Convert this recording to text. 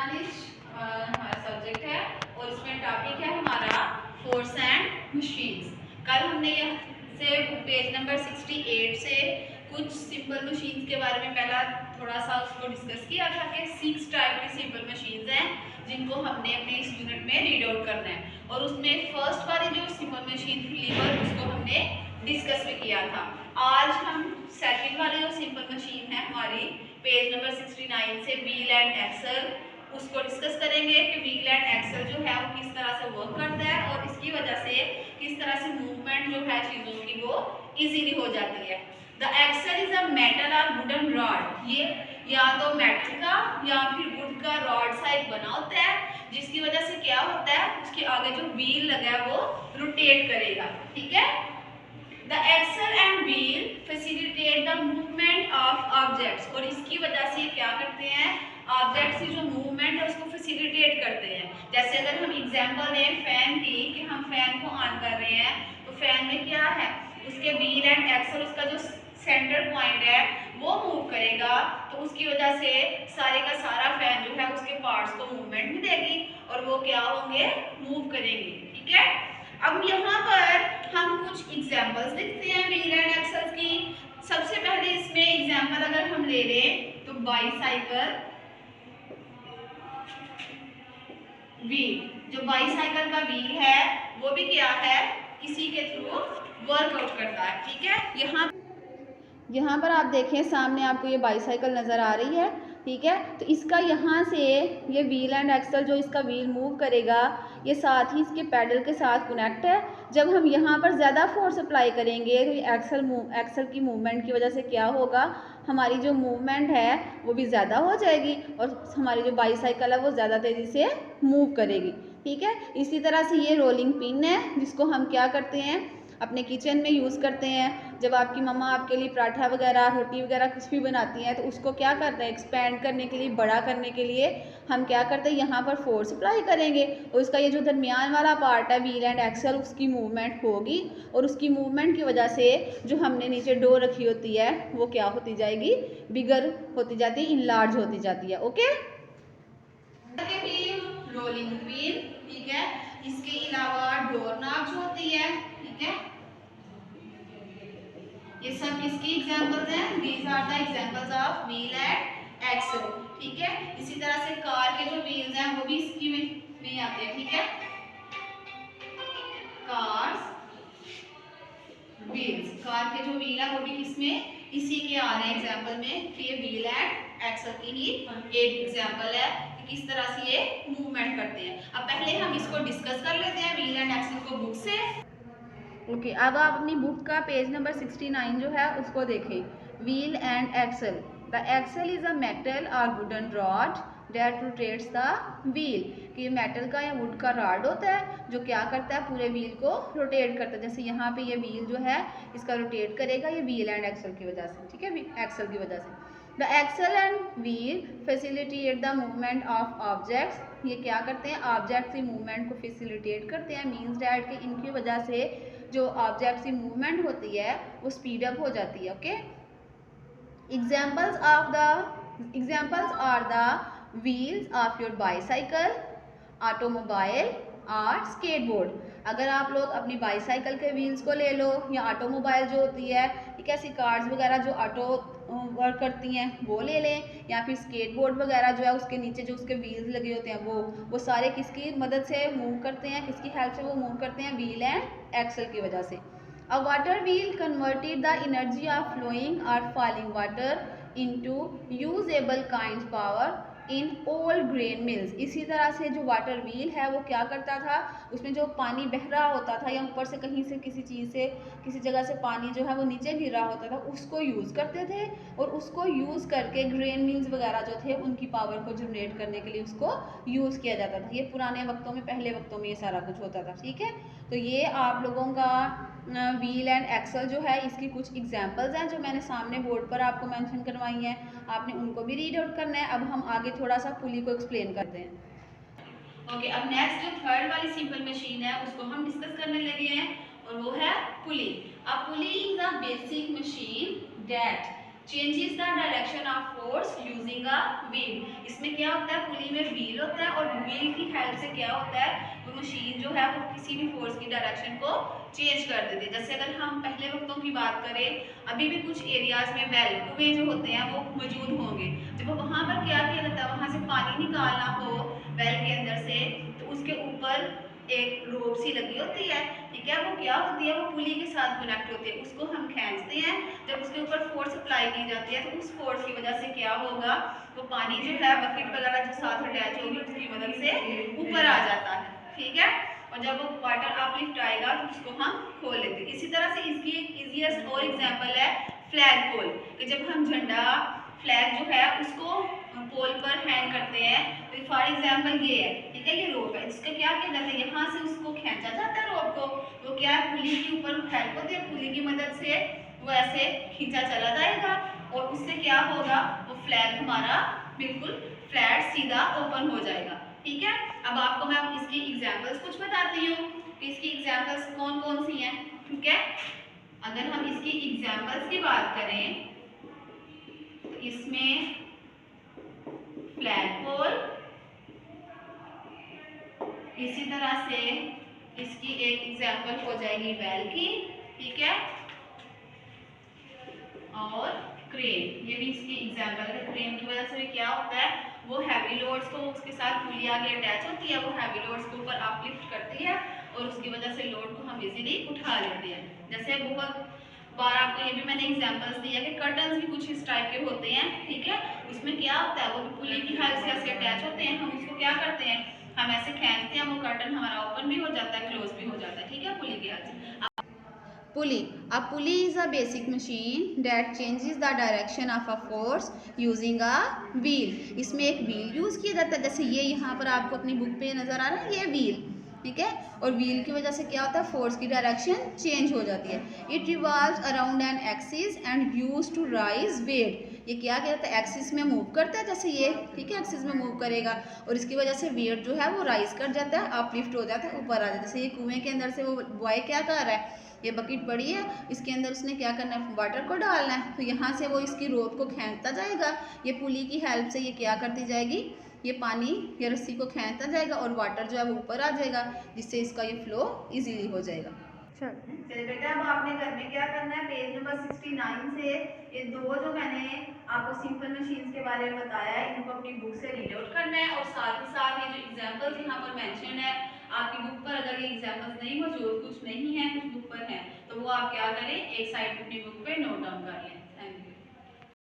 41 हमारा सब्जेक्ट है और इसमें टॉपिक है हमारा फोर्स एंड मशीन्स। कल हमने से पेज नंबर 68 से कुछ सिंपल मशीन्स के बारे में पहला थोड़ा सा उसको डिस्कस किया था कि 6 टाइप की सिंपल मशीन्स हैं जिनको हमने अपने इस यूनिट में रीड आउट करना है। और उसमें फर्स्ट वाली जो सिंपल मशीन थी लीवर, उसको हमने डिस्कस भी किया था। आज हम सेकंड वाली जो सिंपल मशीन है हमारी पेज नंबर 69 से व्हील एंड एक्सल, उसको डिस्कस करेंगे कि व्हील एंड एक्सल जो है वो किस तरह से वर्क करता है और इसकी वजह से किस तरह से मूवमेंट जो है चीज़ों की वो इजीली हो जाती है। The axle is a metal और वुडन रॉड, ये या तो मेटल का या फिर वुड का रॉड सा एक बना होता है जिसकी वजह से क्या होता है, उसके आगे जो व्हील लगा है वो रोटेट करेगा। ठीक है। The axle and wheel facilitate the movement of objects, और इसकी वजह से क्या करते हैं, ऑब्जेक्ट्स की जो मूवमेंट है उसको फैसिलिटेट करते हैं। जैसे अगर हम एग्जांपल दें फैन की, कि हम फैन को ऑन कर रहे हैं तो फैन में क्या है, उसके व्हील एंड एक्सल, उसका जो सेंटर पॉइंट है वो मूव करेगा, तो उसकी वजह से सारे का सारा फैन जो है उसके पार्ट्स को मूवमेंट भी देगी और वो क्या होंगे, मूव करेंगे। ठीक है। अब यहाँ पर हम कुछ एग्जांपल्स लिखते हैं व्हील एंड एक्सल की। सबसे पहले इसमें एग्जांपल अगर हम ले लें तो बाईसाइकिल व्हील, जो बाईसाइकिल का व्हील है वो भी क्या है, इसी के थ्रू वर्कआउट करता है। ठीक है। यहाँ पर आप देखें सामने आपको ये बाईसाइकिल नज़र आ रही है। ठीक है। तो इसका यहाँ से ये व्हील एंड एक्सल, जो इसका व्हील मूव करेगा, ये साथ ही इसके पैडल के साथ कनेक्ट है। जब हम यहाँ पर ज़्यादा फोर्स अप्लाई करेंगे तो ये एक्सल की मूवमेंट की वजह से क्या होगा, हमारी जो मूवमेंट है वो भी ज़्यादा हो जाएगी और हमारी जो बाईसाइकिल है वो ज़्यादा तेज़ी से मूव करेगी। ठीक है। इसी तरह से ये रोलिंग पिन है जिसको हम क्या करते हैं, अपने किचन में यूज़ करते हैं। जब आपकी मम्मा आपके लिए पराठा वगैरह, रोटी वगैरह कुछ भी बनाती हैं तो उसको क्या करते हैं, एक्सपेंड करने के लिए, बड़ा करने के लिए हम क्या करते हैं, यहाँ पर फोर्स अप्लाई करेंगे और उसका ये जो दरमियान वाला पार्ट है व्हील एंड एक्सल, उसकी मूवमेंट होगी और उसकी मूवमेंट की वजह से जो हमने नीचे डो रखी होती है वो क्या होती जाएगी, बिगर होती जाती है, इनलार्ज होती जाती है। ओके। रोलिंग व्हील, ठीक है। इसके अलावा डोर नॉब जो होती है, ठीक है, ये सब किसकी एग्जांपल्स हैं, these are the examples of wheel and axle. ठीक है। इसी तरह से कार के जो व्हील्स हैं वो भी इसकी में आते हैं। ठीक है। कार्स व्हील्स, कार के जो व्हील है वो भी किसमें, इसी के आ रहे हैं एग्जांपल में। तो ये व्हील एंड एक्सल की ही एक एग्जांपल है कि किस तरह से ये मूवमेंट करते हैं। अब पहले हम इसको डिस्कस कर लेते हैं व्हील एंड एक्सल को बुक से। ओके। अब आप अपनी बुक का पेज नंबर 69 जो है उसको देखें। Wheel and axle. The axle is a metal और wooden rod that rotates the wheel, कि ये मेटल का या वुड का रॉड होता है जो क्या करता है, पूरे व्हील को रोटेट करता है। जैसे यहाँ पे ये व्हील जो है इसका रोटेट करेगा, ये व्हील एंड एक्सल की वजह से। ठीक है, एक्सल की वजह से। The axle and wheel facilitate the movement of objects, ये क्या करते हैं, ऑब्जेक्ट्स की मूवमेंट को फैसिलिटेट करते हैं। मीन्स डैट कि इनकी वजह से जो ऑब्जेक्ट्स की मूवमेंट होती है वो स्पीड अप हो जाती है। Okay. Examples are the wheels of your bicycle, automobile और स्केटबोर्ड। अगर आप लोग अपनी बाईसाइकिल के व्हील्स को ले लो, या ऑटोमोबाइल जो होती है, ठीक है, ऐसी कार्स वगैरह जो ऑटो वर्क करती हैं वो ले लें, या फिर स्केटबोर्ड वगैरह जो है उसके नीचे जो उसके व्हील्स लगे होते हैं वो सारे किसकी मदद से मूव करते हैं, किसकी हेल्प से वो मूव करते हैं, व्हील एंड एक्सल की वजह से। A water wheel converted the energy of flowing और falling water into usable kind power in old grain mills. इसी तरह से जो वाटर व्हील है वो क्या करता था, उसमें जो पानी बह रहा होता था या ऊपर से कहीं से किसी चीज़ से किसी जगह से पानी जो है वो नीचे गिर रहा होता था, उसको यूज़ करते थे और उसको यूज़ करके ग्रेन मिल्स वगैरह जो थे उनकी पावर को जनरेट करने के लिए उसको यूज़ किया जाता था। ये पुराने वक्तों में, पहले वक्तों में ये सारा कुछ होता था। ठीक है। तो ये आप लोगों का व्हील एंड एक्सल जो है इसकी कुछ एग्जांपल्स हैं जो मैंने सामने बोर्ड पर आपको मेंशन करवाई हैं, आपने उनको भी रीड आउट करना है। अब हम आगे थोड़ा सा पुली को एक्सप्लेन करते हैं। ओके। अब नेक्स्ट जो थर्ड वाली सिंपल मशीन है उसको हम डिस्कस करने लगे हैं और वो है pulley. A pulley is a basic machine that changes the direction of force using a wheel. इसमें क्या होता है, पुली में व्हील होता है और व्हील की हेल्प से क्या होता है, वो मशीन जो है वो किसी भी फोर्स की डायरेक्शन को चेंज कर देती है। जैसे अगर हम पहले वक्तों की बात करें, अभी भी कुछ एरियाज में वेल कुएं जो होते हैं वो मौजूद होंगे। जब वहाँ पर क्या किया जाता है, वहाँ से पानी निकालना हो वेल के अंदर से, तो उसके ऊपर एक रोप सी लगी होती है, ठीक है, वो क्या होती है, वो पुली के साथ कनेक्ट होती है, उसको हम खींचते हैं। जब उसके ऊपर फोर्स अप्लाई की जाती है तो उस फोर्स की वजह से क्या होगा, वो पानी जो है बकेट वगैरह जो साथ अटैच होगी उसकी मदद से ऊपर आ जाता है, ठीक है। और जब वो वाटर अपलिफ्ट आएगा तो उसको हम खोल लेते हैं। इसी तरह से इसकी एक इजीएस्ट और एग्जांपल है फ्लैग पोल, कि जब हम झंडा फ्लैग जो है उसको पोल पर हैंग करते हैं, तो फॉर एग्जांपल ये है, ठीक है, ये रोप है, इसका क्या किया जाता है, यहाँ से उसको खींचा जाता है रोप को, वो क्या है, पुली के ऊपर हेल्प होती है, पुली की मदद से वो ऐसे खींचा चला जाएगा और उससे क्या होगा, वो फ्लैग हमारा बिल्कुल फ्लैट सीधा ओपन हो जाएगा, ठीक है। अब आपको मैं इसकी एग्जांपल्स कुछ बताती हूँ कि इसकी एग्जांपल्स कौन कौन सी हैं, ठीक है। अगर हम इसकी एग्जांपल्स की बात करें तो इसमें फ्लैग पोल, इसी तरह से इसकी एक एग्जांपल हो जाएगी वेल की, ठीक है, और क्रेन, ये भी इसकी एग्जांपल है। क्रेन की वजह से क्या होता है, वो हैवी लोड्स को उसके साथ पुली आगे अटैच होती है, वो हैवी लोड्स को ऊपर अपलिफ्ट करती है और उसकी वजह से लोड को हम इजीली उठा लेते हैं। जैसे बहुत बार आपको ये भी मैंने एग्जांपल्स दिया कि कर्टन्स भी कुछ इस टाइप के होते हैं, ठीक है, उसमें क्या होता है, वो भी पुली की हेल्प से ऐसे अटैच होते हैं, हम उसको क्या करते हैं, हम ऐसे खींचते हैं, वो कर्टन हमारा ओपन भी हो जाता है, क्लोज भी हो जाता है, ठीक है, पुली की हेल्प से। Pulley. A pulley is a basic machine that changes the direction of a force using a wheel. इसमें एक व्हील यूज किया जाता है, जैसे ये यहाँ पर आपको अपनी बुक पे नजर आ रहा है, ये व्हील, ठीक है, और व्हील की वजह से क्या होता है, फोर्स की डायरेक्शन चेंज हो जाती है। It revolves around an axis and use to rise weight. ये क्या कहता है, एक्सिस में मूव करता है, जैसे ये, ठीक है, एक्सिस में मूव करेगा और इसकी वजह से वेट जो है वो राइज कर जाता है, अपलिफ्ट हो जाता है, ऊपर आ जाता है। जैसे ये कुएं के अंदर से वो बॉय क्या कर रहा है, ये बकेट पड़ी है, इसके अंदर उसने क्या करना है, वाटर को डालना है, तो यहाँ से वो इसकी रोप को खींचता जाएगा, ये पुली की हेल्प से ये क्या करती जाएगी, ये पानी या रस्सी को खींचता जाएगा और वाटर जो है वो ऊपर आ जाएगा, जिससे इसका ये फ्लो इजीली हो जाएगा। चलिए बेटा, अब आपने घर में क्या करना है, पेज नंबर 69 से ये दो जो मैंने आपको सिंपल मशीन्स के बारे में बताया है, इनको अपनी बुक से रीड आउट करना है और साथ ही साथ ये जो एग्जांपल्स यहाँ पर मेंशन है आपकी बुक पर, अगर ये एग्जांपल्स नहीं मौजूद, कुछ नहीं है, कुछ बुक पर है, तो वो आप क्या करें, एक साइड अपनी बुक पे नोट डाउन कर लें।